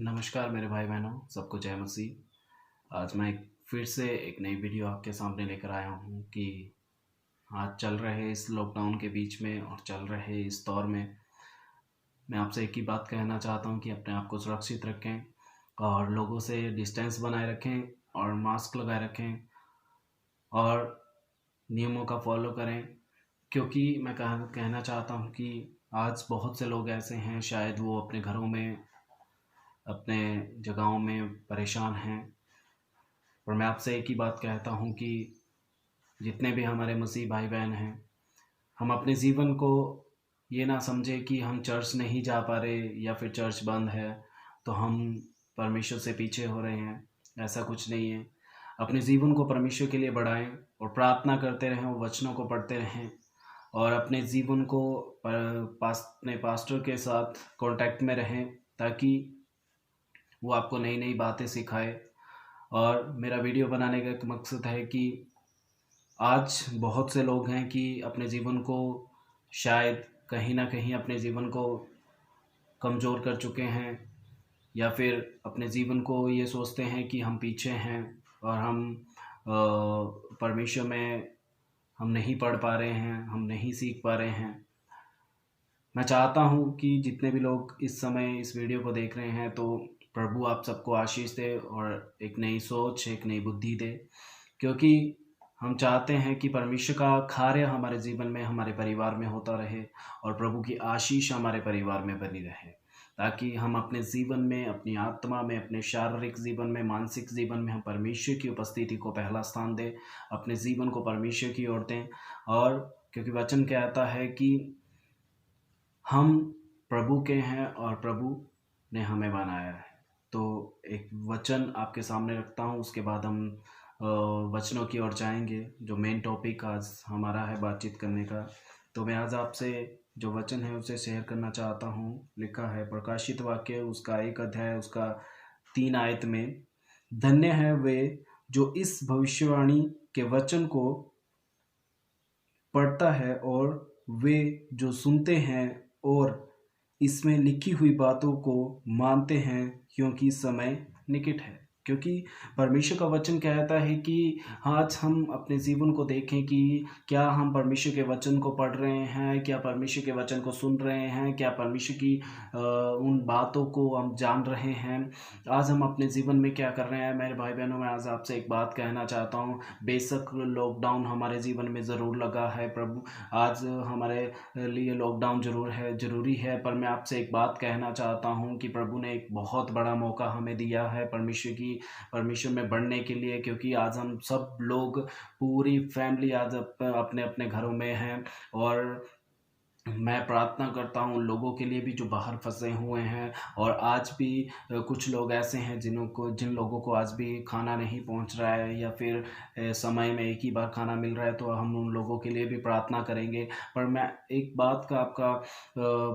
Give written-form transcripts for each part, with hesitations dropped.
नमस्कार मेरे भाई बहनों, सबको जय मसीह। आज मैं फिर से एक नई वीडियो आपके सामने लेकर आया हूँ कि आज चल रहे इस लॉकडाउन के बीच में और चल रहे इस दौर में मैं आपसे एक ही बात कहना चाहता हूँ कि अपने आप को सुरक्षित रखें और लोगों से डिस्टेंस बनाए रखें और मास्क लगाए रखें और नियमों का फॉलो करें। क्योंकि मैं कहना चाहता हूँ कि आज बहुत से लोग ऐसे हैं, शायद वो अपने घरों में, अपने जगहों में परेशान हैं। और मैं आपसे एक ही बात कहता हूँ कि जितने भी हमारे मसीह भाई बहन हैं, हम अपने जीवन को ये ना समझे कि हम चर्च नहीं जा पा रहे या फिर चर्च बंद है तो हम परमेश्वर से पीछे हो रहे हैं। ऐसा कुछ नहीं है। अपने जीवन को परमेश्वर के लिए बढ़ाएं और प्रार्थना करते रहें और वचनों को पढ़ते रहें और अपने जीवन को अपने पास्टर के साथ कांटेक्ट में रहें ताकि वो आपको नई नई बातें सिखाए। और मेरा वीडियो बनाने का एक मकसद है कि आज बहुत से लोग हैं कि अपने जीवन को शायद कहीं ना कहीं अपने जीवन को कमज़ोर कर चुके हैं या फिर अपने जीवन को ये सोचते हैं कि हम पीछे हैं और हम परमेश्वर में हम नहीं पढ़ पा रहे हैं, हम नहीं सीख पा रहे हैं। मैं चाहता हूँ कि जितने भी लोग इस समय इस वीडियो को देख रहे हैं तो प्रभु आप सबको आशीष दे और एक नई सोच, एक नई बुद्धि दे। क्योंकि हम चाहते हैं कि परमेश्वर का कार्य हमारे जीवन में, हमारे परिवार में होता रहे और प्रभु की आशीष हमारे परिवार में बनी रहे, ताकि हम अपने जीवन में, अपनी आत्मा में, अपने शारीरिक जीवन में, मानसिक जीवन में हम परमेश्वर की उपस्थिति को पहला स्थान दें, अपने जीवन को परमेश्वर की ओर दें। और क्योंकि वचन कहता है कि हम प्रभु के हैं और प्रभु ने हमें बनाया है। तो एक वचन आपके सामने रखता हूँ, उसके बाद हम वचनों की ओर जाएंगे, जो मेन टॉपिक आज हमारा है बातचीत करने का। तो मैं आज आपसे जो वचन है उसे शेयर करना चाहता हूँ। लिखा है प्रकाशित वाक्य उसका 1 अध्याय उसका 3 आयत में, धन्य है वे जो इस भविष्यवाणी के वचन को पढ़ता है और वे जो सुनते हैं और इसमें लिखी हुई बातों को मानते हैं, क्योंकि समय निकट है। क्योंकि परमेश्वर का वचन कहता है कि आज हम अपने जीवन को देखें कि क्या हम परमेश्वर के वचन को पढ़ रहे हैं, क्या परमेश्वर के वचन को सुन रहे हैं, क्या परमेश्वर की उन बातों को हम जान रहे हैं। आज हम अपने जीवन में क्या कर रहे हैं। मेरे भाई बहनों, मैं आज आपसे एक बात कहना चाहता हूँ। बेशक लॉकडाउन हमारे जीवन में ज़रूर लगा है, प्रभु आज हमारे लिए लॉकडाउन ज़रूरी है, पर मैं आपसे एक बात कहना चाहता हूँ कि प्रभु ने एक बहुत बड़ा मौका हमें दिया है परमेश्वर में बढ़ने के लिए। क्योंकि आज हम सब लोग, पूरी फैमिली आज अपने अपने घरों में हैं और मैं प्रार्थना करता हूँ उन लोगों के लिए भी जो बाहर फंसे हुए हैं। और आज भी कुछ लोग ऐसे हैं जिन लोगों को आज भी खाना नहीं पहुँच रहा है या फिर समय में एक ही बार खाना मिल रहा है, तो हम उन लोगों के लिए भी प्रार्थना करेंगे। पर मैं एक बात का आपका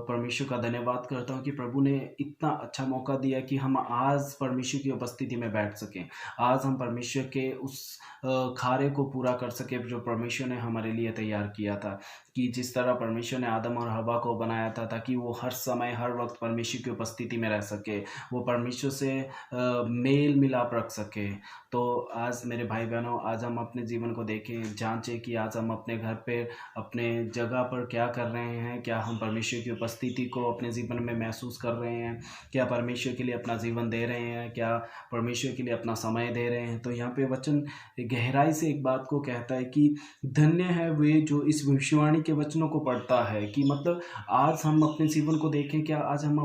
परमेश्वर का धन्यवाद करता हूँ कि प्रभु ने इतना अच्छा मौका दिया कि हम आज परमेश्वर की उपस्थिति में बैठ सकें। आज हम परमेश्वर के उस कार्य को पूरा कर सके जो परमेश्वर ने हमारे लिए तैयार किया था। कि जिस तरह परमेश्वर ने आदम और हवा को बनाया था ताकि वो हर समय हर वक्त परमेश्वर की उपस्थिति में रह सके, वो परमेश्वर से मेल मिलाप रख सके। तो आज मेरे भाई बहनों, आज हम अपने जीवन को देखें, जांचें कि आज हम अपने घर पे, अपने जगह पर क्या कर रहे हैं। क्या हम परमेश्वर की उपस्थिति को अपने जीवन में महसूस कर रहे हैं? क्या परमेश्वर के लिए अपना जीवन दे रहे हैं? क्या परमेश्वर के लिए अपना समय दे रहे हैं? तो यहाँ पे वचन गहराई से एक बात को कहता है कि धन्य है वे जो इस भविष्यवाणी के वचनों को पढ़ता है। कि मतलब आज हम अपने जीवन को देखें, क्या आज हम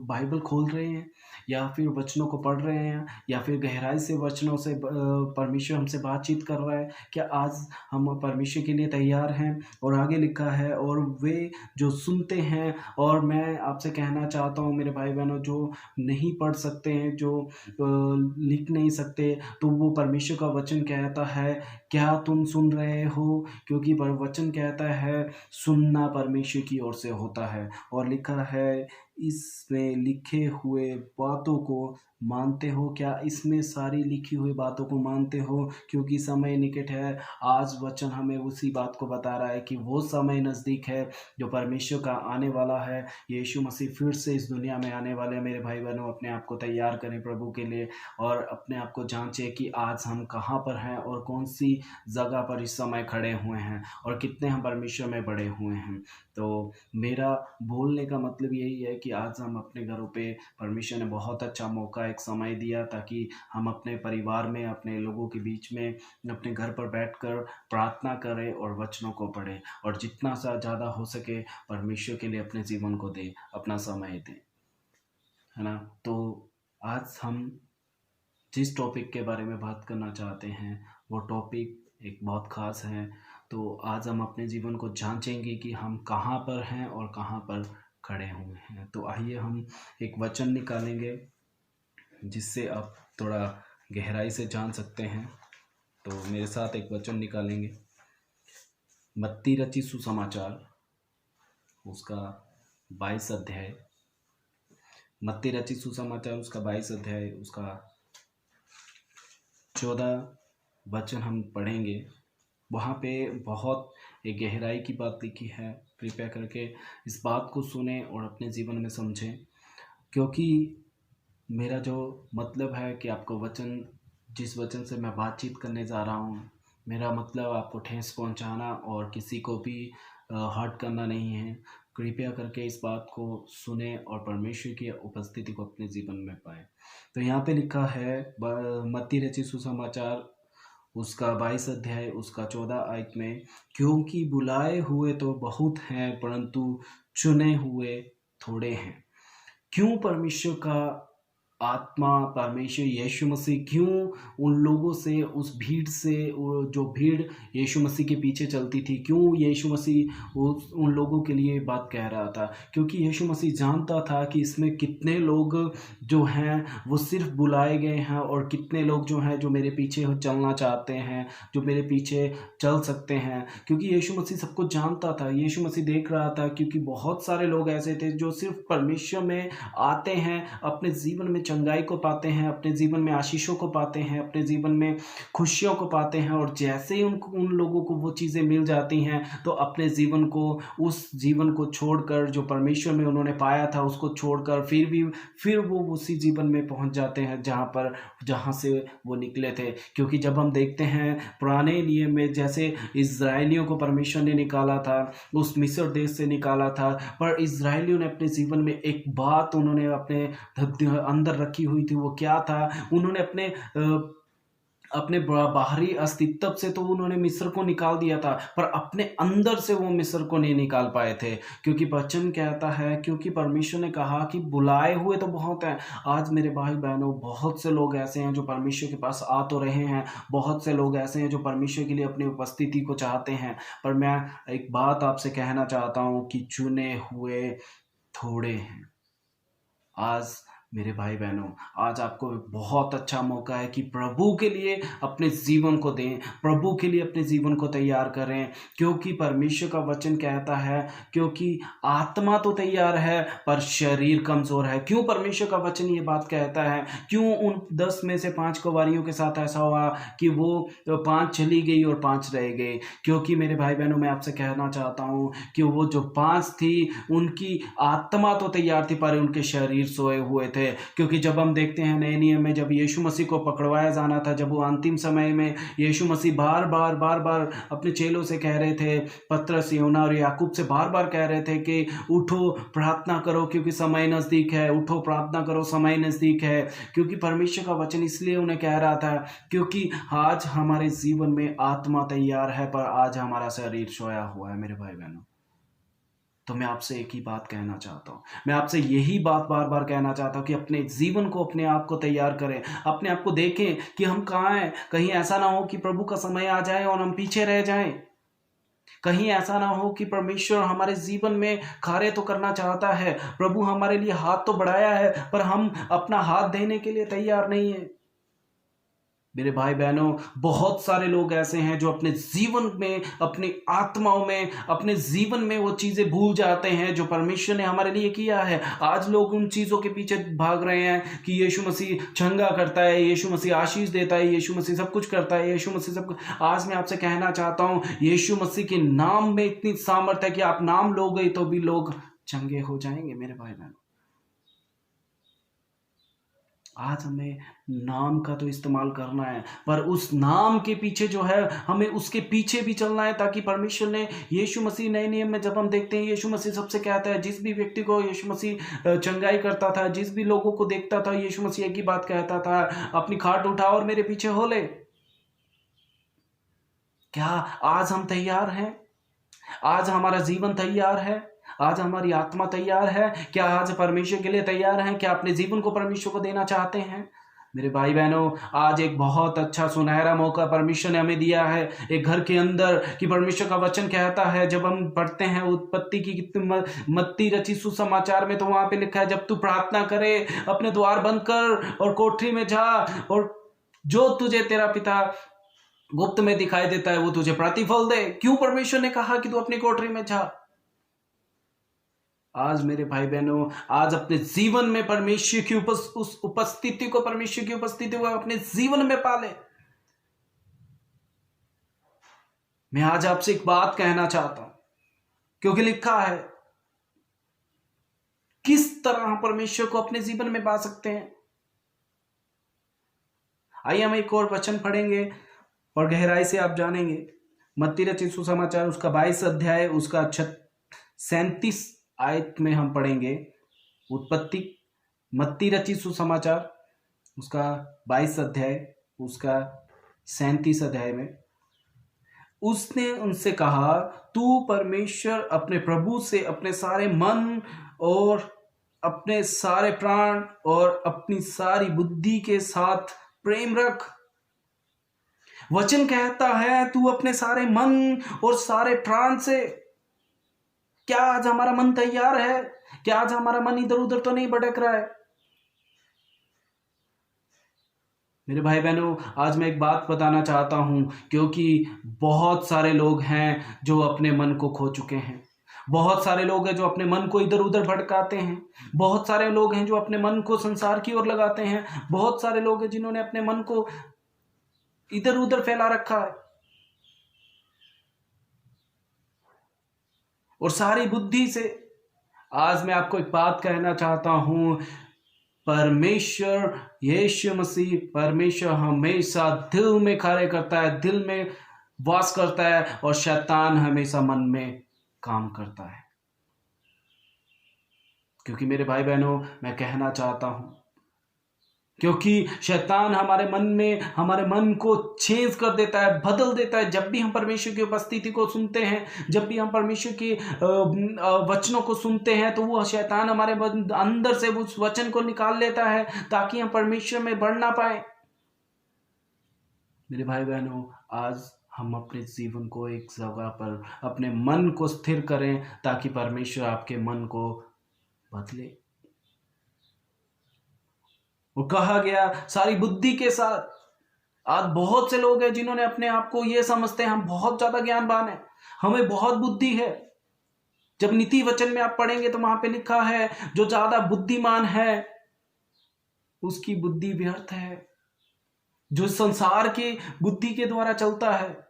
बाइबल खोल रहे हैं या फिर वचनों को पढ़ रहे हैं या फिर गहराई से वचनों से परमेश्वर हमसे बातचीत कर रहा है? क्या आज हम परमेश्वर के लिए तैयार हैं? और आगे लिखा है और वे जो सुनते हैं। और मैं आपसे कहना चाहता हूँ मेरे भाई बहनों, जो नहीं पढ़ सकते हैं, जो लिख नहीं सकते, तो वो परमेश्वर का वचन कहता है क्या तुम सुन रहे हो? क्योंकि वचन कहता है सुनना परमेश्वर की ओर से होता है। और लिखा है इसमें लिखे हुए बातों को मानते हो? क्या इसमें सारी लिखी हुई बातों को मानते हो? क्योंकि समय निकट है। आज वचन हमें उसी बात को बता रहा है कि वो समय नज़दीक है जो परमेश्वर का आने वाला है। यीशु मसीह फिर से इस दुनिया में आने वाले हैं। मेरे भाई-बहनों, अपने आप को तैयार करें प्रभु के लिए और अपने आप को जाँचें कि आज हम कहाँ पर हैं और कौन-सी जगह पर इस समय खड़े हुए हैं और कितने हम परमेश्वर में बड़े हुए हैं। तो मेरा बोलने का मतलब यही है कि आज हम अपने घरों पे परमेश्वर ने बहुत अच्छा मौका, एक समय दिया ताकि हम अपने परिवार में, अपने लोगों के बीच में, अपने घर पर बैठकर प्रार्थना करें और वचनों को पढ़ें और जितना सा ज़्यादा हो सके परमेश्वर के लिए अपने जीवन को दें, अपना समय दें, है ना? तो आज हम जिस टॉपिक के बारे में बात करना चाहते हैं वो टॉपिक एक बहुत ख़ास है। तो आज हम अपने जीवन को जांचेंगे कि हम कहाँ पर हैं और कहाँ पर खड़े हुए हैं। तो आइए हम एक वचन निकालेंगे जिससे आप थोड़ा गहराई से जान सकते हैं। तो मेरे साथ एक वचन निकालेंगे, मत्ती रचित सुसमाचार उसका 22 अध्याय, मत्ती रचित सुसमाचार उसका 22 अध्याय उसका 14 वचन हम पढ़ेंगे। वहाँ पे बहुत एक गहराई की बात लिखी है। कृपया करके इस बात को सुने और अपने जीवन में समझें, क्योंकि मेरा जो मतलब है कि आपको वचन, जिस वचन से मैं बातचीत करने जा रहा हूँ, मेरा मतलब आपको ठेस पहुँचाना और किसी को भी हर्ट करना नहीं है। कृपया करके इस बात को सुने और परमेश्वर की उपस्थिति को अपने जीवन में पाएं। तो यहाँ पे लिखा है मत्ती रचित सुसमाचार उसका 22 अध्याय उसका 14 आयत में, क्योंकि बुलाए हुए तो बहुत हैं परंतु चुने हुए थोड़े हैं। क्यों परमेश्वर का आत्मा, परमेश्वर यीशु मसीह क्यों उन लोगों से, उस भीड़ से, वो जो भीड़ यीशु मसीह के पीछे चलती थी, क्यों यीशु मसीह उन लोगों के लिए बात कह रहा था? क्योंकि यीशु मसीह जानता था कि इसमें कितने लोग जो हैं वो सिर्फ बुलाए गए हैं और कितने लोग जो हैं जो मेरे पीछे चलना चाहते हैं, जो मेरे पीछे चल सकते हैं। क्योंकि यीशु मसीह सबको जानता था, यीशु मसीह देख रहा था, क्योंकि बहुत सारे लोग ऐसे थे जो सिर्फ परमेश्वर में आते हैं, अपने जीवन में चंगाई को पाते हैं, अपने जीवन में आशीषों को पाते हैं, अपने जीवन में खुशियों को पाते हैं, और जैसे ही उन लोगों को वो चीज़ें मिल जाती हैं तो अपने जीवन को, उस जीवन को छोड़कर जो परमेश्वर में उन्होंने पाया था उसको छोड़कर फिर वो उसी जीवन में पहुंच जाते हैं जहाँ से वो निकले थे। क्योंकि जब हम देखते हैं पुराने नियम में, जैसे इज़राइलियों को परमेश्वर ने निकाला था, उस मिस्र देश से निकाला था, पर इज़राइलियों ने अपने जीवन में एक बात उन्होंने अपने अंदर रखी हुई थी। वो क्या था? उन्होंने अपने बाहरी अस्तित्व से तो उन्होंने मिस्र को निकाल दिया था, पर अपने अंदर से वो मिस्र को नहीं निकाल पाए थे। क्योंकि वचन कहता है, क्योंकि परमेश्वर ने कहा कि बुलाए हुए तो बहुत हैं। आज मेरे भाई बहनों, बहुत से लोग ऐसे हैं जो परमेश्वर के पास आ तो रहे हैं, बहुत से लोग ऐसे हैं जो परमेश्वर के लिए अपनी उपस्थिति को चाहते हैं, पर मैं एक बात आपसे कहना चाहता हूँ कि चुने हुए थोड़े हैं। आज मेरे भाई बहनों, आज आपको एक बहुत अच्छा मौका है कि प्रभु के लिए अपने जीवन को दें, प्रभु के लिए अपने जीवन को तैयार करें। क्योंकि परमेश्वर का वचन कहता है, क्योंकि आत्मा तो तैयार है पर शरीर कमज़ोर है। क्यों परमेश्वर का वचन ये बात कहता है? क्यों उन 10 में से 5 कुँवारियों के साथ ऐसा हुआ कि वो 5 चली गई और 5 रह गए? क्योंकि मेरे भाई बहनों, मैं आपसे कहना चाहता हूँ कि वो जो 5 थी, उनकी आत्मा तो तैयार थी पर उनके शरीर सोए हुए थे। क्योंकि जब हम देखते हैं नए नियम में, जब यीशु मसीह को पकड़वाया जाना था, जब वो अंतिम समय में यीशु मसीह बार बार अपने चेलों से कह रहे थे, पतरस, यूहन्ना और याकूब से बार बार कह रहे थे कि उठो प्रार्थना करो क्योंकि समय नज़दीक है, उठो प्रार्थना करो समय नज़दीक है। क्योंकि परमेश्वर का वचन इसलिए उन्हें कह रहा था क्योंकि आज हमारे जीवन में आत्मा तैयार है पर आज हमारा शरीर सोया हुआ है। मेरे भाई बहनों, तो मैं आपसे एक ही बात कहना चाहता हूँ, मैं आपसे यही बात बार बार कहना चाहता हूँ कि अपने जीवन को, अपने आप को तैयार करें, अपने आप को देखें कि हम कहाँ हैं। कहीं ऐसा ना हो कि प्रभु का समय आ जाए और हम पीछे रह जाएं। कहीं ऐसा ना हो कि परमेश्वर हमारे जीवन में कार्य तो करना चाहता है, प्रभु हमारे लिए हाथ तो बढ़ाया है पर हम अपना हाथ देने के लिए तैयार नहीं है। मेरे भाई बहनों, बहुत सारे लोग ऐसे हैं जो अपने जीवन में, अपनी आत्माओं में, अपने जीवन में वो चीज़ें भूल जाते हैं जो परमेश्वर ने हमारे लिए किया है। आज लोग उन चीज़ों के पीछे भाग रहे हैं कि यीशु मसीह चंगा करता है, यीशु मसीह आशीष देता है, यीशु मसीह सब कुछ करता है, यीशु मसीह सब कुछ। आज मैं आपसे कहना चाहता हूँ, यीशु मसीह के नाम में इतनी सामर्थ्य है कि आप नाम लोगे तो भी लोग चंगे हो जाएंगे। मेरे भाई बहनों, आज हमें नाम का तो इस्तेमाल करना है, पर उस नाम के पीछे जो है हमें उसके पीछे भी चलना है, ताकि परमेश्वर ने यीशु मसीह नए नियम में जब हम देखते हैं, यीशु मसीह सबसे कहता है, जिस भी व्यक्ति को यीशु मसीह चंगाई करता था, जिस भी लोगों को देखता था, यीशु मसीह एक ही बात कहता था, अपनी खाट उठाओ और मेरे पीछे हो ले। क्या आज हम तैयार हैं? आज हमारा जीवन तैयार है? आज हमारी आत्मा तैयार है? क्या आज परमेश्वर के लिए तैयार हैं? क्या अपने जीवन को परमेश्वर को देना चाहते हैं? मेरे भाई बहनों, आज एक बहुत अच्छा सुनहरा मौका परमेश्वर ने हमें दिया है एक घर के अंदर, कि परमेश्वर का वचन कहता है, जब हम पढ़ते हैं उत्पत्ति की मत्ती रची सुसमाचार में, तो वहां पे लिखा है, जब तू प्रार्थना करे अपने द्वार बंद कर और कोठरी में जा, और जो तुझे तेरा पिता गुप्त में दिखाई देता है वो तुझे प्रतिफल दे। क्यों परमेश्वर ने कहा कि तू अपनी कोठरी में जा? आज मेरे भाई बहनों, आज अपने जीवन में परमेश्वर की उस उपस्थिति को, परमेश्वर की उपस्थिति को अपने जीवन में पाले। मैं आज आपसे एक बात कहना चाहता हूं, क्योंकि लिखा है किस तरह हम परमेश्वर को अपने जीवन में पा सकते हैं। आइए हम एक और वचन पढ़ेंगे और गहराई से आप जानेंगे। मत्ती रचित सुसमाचार उसका 22 अध्याय उसका 37 आयत में हम पढ़ेंगे। उत्पत्ति, मत्ती रचित सुसमाचार उसका 22 अध्याय उसका 37 अध्याय में, उसने उनसे कहा, तू परमेश्वर अपने प्रभु से अपने सारे मन और अपने सारे प्राण और अपनी सारी बुद्धि के साथ प्रेम रख। वचन कहता है तू अपने सारे मन और सारे प्राण से। क्या आज हमारा मन तैयार है? क्या आज हमारा मन इधर उधर तो नहीं भटक रहा है? मेरे भाई बहनों, आज मैं एक बात बताना चाहता हूं, क्योंकि बहुत सारे लोग हैं जो अपने मन को खो चुके हैं। बहुत सारे लोग हैं जो अपने मन को इधर उधर भटकाते हैं। बहुत सारे लोग हैं जो अपने मन को संसार की ओर लगाते हैं। बहुत सारे लोग हैं जिन्होंने अपने मन को इधर उधर फैला रखा है, और सारी बुद्धि से। आज मैं आपको एक बात कहना चाहता हूं, परमेश्वर यीशु मसीह, परमेश्वर हमेशा दिल में कार्य करता है, दिल में वास करता है, और शैतान हमेशा मन में काम करता है। क्योंकि मेरे भाई बहनों, मैं कहना चाहता हूं, क्योंकि शैतान हमारे मन में, हमारे मन को चेंज कर देता है, बदल देता है। जब भी हम परमेश्वर की उपस्थिति को सुनते हैं, जब भी हम परमेश्वर के वचनों को सुनते हैं, तो वो शैतान हमारे अंदर से उस वचन को निकाल लेता है, ताकि हम परमेश्वर में बढ़ ना पाए। मेरे भाई बहनों, आज हम अपने जीवन को एक जगह पर, अपने मन को स्थिर करें, ताकि परमेश्वर आपके मन को बदले। और कहा गया सारी बुद्धि के साथ। आज बहुत से लोग हैं जिन्होंने अपने आप को ये समझते हैं, हम बहुत ज्यादा ज्ञानवान हैं, हमें बहुत बुद्धि है। जब नीति वचन में आप पढ़ेंगे तो वहां पे लिखा है, जो ज्यादा बुद्धिमान है उसकी बुद्धि व्यर्थ है, जो संसार की बुद्धि के द्वारा चलता है।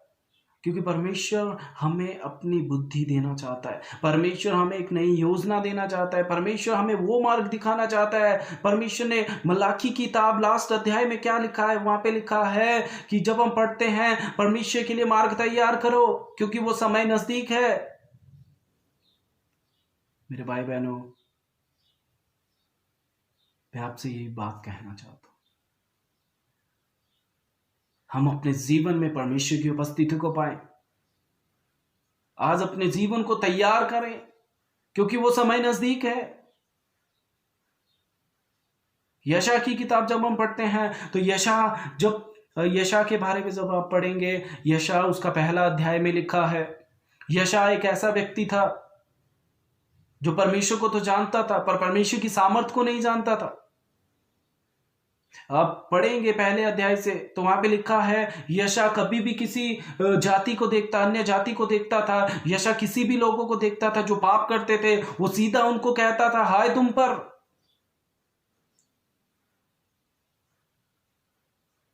क्योंकि परमेश्वर हमें अपनी बुद्धि देना चाहता है, परमेश्वर हमें एक नई योजना देना चाहता है, परमेश्वर हमें वो मार्ग दिखाना चाहता है। परमेश्वर ने मलाकी की किताब लास्ट अध्याय में क्या लिखा है? वहां पे लिखा है कि जब हम पढ़ते हैं, परमेश्वर के लिए मार्ग तैयार करो, क्योंकि वो समय नजदीक है। मेरे भाई बहनों, मैं आपसे यही बात कहना चाहता हूं, हम अपने जीवन में परमेश्वर की उपस्थिति को पाएं। आज अपने जीवन को तैयार करें, क्योंकि वो समय नजदीक है। यशा की किताब जब हम पढ़ते हैं, तो यशा के बारे में जब आप पढ़ेंगे, यशा उसका पहला अध्याय में लिखा है, यशा एक ऐसा व्यक्ति था जो परमेश्वर को तो जानता था, पर परमेश्वर की सामर्थ को नहीं जानता था। आप पढ़ेंगे पहले अध्याय से तो वहां पे लिखा है यशा कभी भी किसी जाति को देखता, अन्य जाति को देखता था, यशा किसी भी लोगों को देखता था जो पाप करते थे, वो सीधा उनको कहता था हाय तुम पर,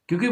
क्योंकि